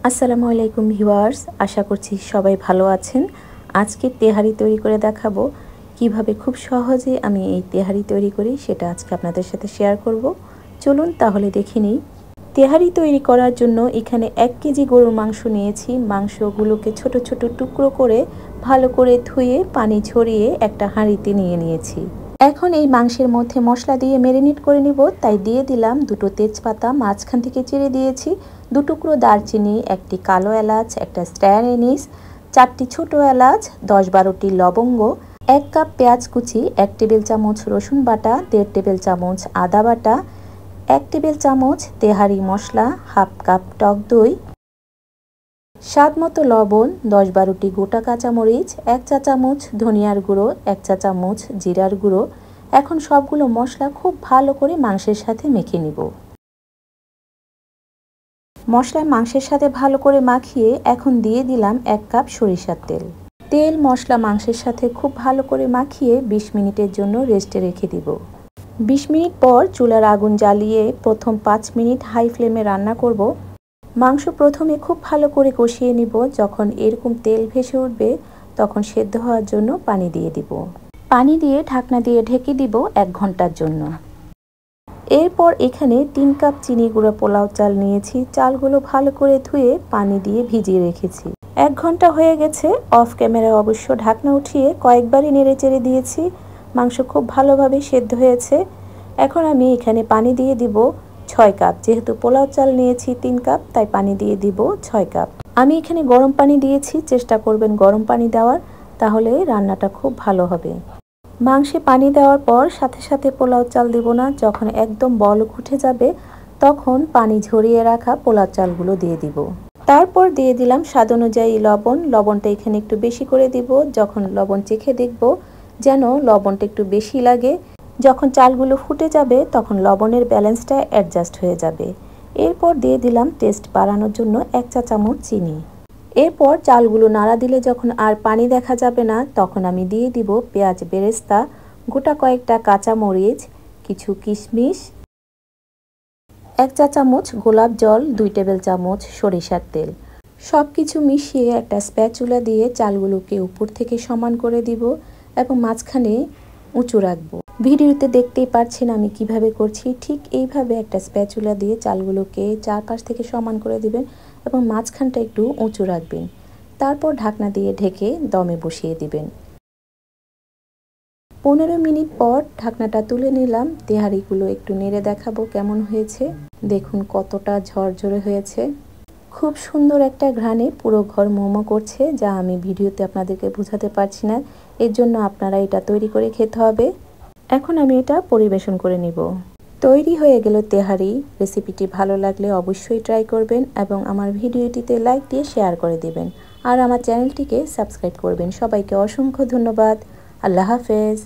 আসসালামু আলাইকুম ভিউয়ার্স, আশা করছি সবাই ভালো আছেন। আজকে তেহারি তৈরি করে দেখাবো কিভাবে খুব সহজে আমি এই তেহারি তৈরি করি, সেটা আজকে আপনাদের সাথে শেয়ার করব। চলুন তাহলে দেখে নিই। তেহারি তৈরি করার জন্য এখানে 1 কেজি গরুর মাংস নিয়েছি। মাংসগুলোকে ছোট ছোট টুকরো করে ভালো করে ধুয়ে পানি ঝরিয়ে একটা হাঁড়িতে নিয়েছি। এখন এই মাংসের মধ্যে মশলা দিয়ে ম্যারিনেট করে নিব। তাই দিয়ে দিলাম 2টো তেজপাতা, মাঝখান থেকে চিড়ে দিয়েছি 2 টুকরো দারচিনি, 1টি কালো এলাচ, একটা স্টার এনিস, 4টি ছোট এলাচ, 10-12টি লবঙ্গ, 1 কাপ পেঁয়াজ কুচি, 1 টেবিল চামচ রসুন বাটা, 1.5 টেবিল চামচ আদা বাটা, 1 টেবিল চামচ তেহারি মশলা, হাফ কাপ টক দই, স্বাদ মতো লবণ, 10-12টি গোটা কাঁচামরিচ, 1 চা চামচ ধনিয়ার গুঁড়ো, 1 চা চামচ জিরার গুঁড়ো। এখন সবগুলো মশলা খুব ভালো করে মাংসের সাথে মেখে নিব। মশলা মাংসের সাথে ভালো করে মাখিয়ে এখন দিয়ে দিলাম 1 কাপ সরিষার তেল। তেল মশলা মাংসের সাথে খুব ভালো করে মাখিয়ে 20 মিনিটের জন্য রেস্টে রেখে দিব। 20 মিনিট পর চুলার আগুন জ্বালিয়ে প্রথম 5 মিনিট হাই ফ্লেমে রান্না করব। মাংস প্রথমে খুব ভালো করে কষিয়ে নিব। যখন এরকম তেল ভেসে উঠবে তখন সেদ্ধ হওয়ার জন্য পানি দিয়ে দিব। পানি দিয়ে ঢাকনা দিয়ে ঢেকে দিব 1 ঘন্টার জন্য। এরপর এখানে 3 কাপ চিনি গুঁড়া পোলাও চাল নিয়েছি। চালগুলো ভালো করে ধুয়ে পানি দিয়ে ভিজিয়ে রেখেছি। 1 ঘন্টা হয়ে গেছে। অফ ক্যামেরা অবশ্য ঢাকনা উঠিয়ে কয়েকবারই নেড়েচেড়ে দিয়েছি। মাংস খুব ভালোভাবে সেদ্ধ হয়েছে। এখন আমি এখানে পানি দিয়ে দিব 6 কাপ। যেহেতু পোলাও চাল নিয়েছি 3 কাপ, তাই পানি দিয়ে দিব 6 কাপ। আমি এখানে গরম পানি দিয়েছি, চেষ্টা করবেন গরম পানি দেওয়ার, তাহলে রান্নাটা খুব ভালো হবে। মাংসে পানি দেওয়ার পর সাথে সাথে পোলাও চাল দিব না। যখন একদম বলক উঠে যাবে তখন পানি ঝরিয়ে রাখা পোলাও চালগুলো দিয়ে দিব। তারপর দিয়ে দিলাম স্বাদ অনুযায়ী লবণ। লবণটা এখানে একটু বেশি করে দিব। যখন লবণ চেখে দেখব যেন লবণটা একটু বেশি লাগে। যখন চালগুলো ফুটে যাবে তখন লবণের ব্যালেন্সটা অ্যাডজাস্ট হয়ে যাবে। এরপর দিয়ে দিলাম টেস্ট বাড়ানোর জন্য 1 চা চামচ চিনি। এরপর চালগুলো নাড়া দিলে যখন আর পানি দেখা যাবে না তখন আমি দিয়ে দিব পেঁয়াজ বেরেস্তা, গোটা কয়েকটা কাঁচা মরিচ, কিছু কিশমিশ, 1 চা চামচ গোলাপ জল, 2 টেবিল চামচ সরিষার তেল। সব কিছু মিশিয়ে একটা স্প্যাচুলা দিয়ে চালগুলোকে উপর থেকে সমান করে দিব এবং মাঝখানে উঁচু রাখবো। ভিডিওতে দেখতেই পাচ্ছেন আমি কিভাবে করছি। ঠিক এইভাবে একটা স্প্যাচুলা দিয়ে চালগুলোকে চারপাশ থেকে সমান করে দিবেন এবং মাঝখানটা একটু উঁচু রাখবেন। তারপর ঢাকনা দিয়ে ঢেকে দমে বসিয়ে দিবেন। 15 মিনিট পর ঢাকনাটা তুলে নিলাম। তেহারিগুলো একটু নেড়ে দেখাবো কেমন হয়েছে। দেখুন কতটা ঝরঝরে হয়েছে। খুব সুন্দর একটা ঘ্রাণে পুরো ঘর মোমো করছে, যা আমি ভিডিওতে আপনাদেরকে বোঝাতে পারছি না। এর জন্য আপনারা এটা তৈরি করে খেতে হবে। এখন আমি এটা পরিবেশন করে নিব। তৈরি হয়ে গেল তেহারি। রেসিপিটি ভালো লাগলে অবশ্যই ট্রাই করবেন এবং আমার ভিডিওটিতে লাইক দিয়ে শেয়ার করে দিবেন আর আমার চ্যানেলটিকে সাবস্ক্রাইব করবেন। সবাইকে অসংখ্য ধন্যবাদ। আল্লাহ হাফেজ।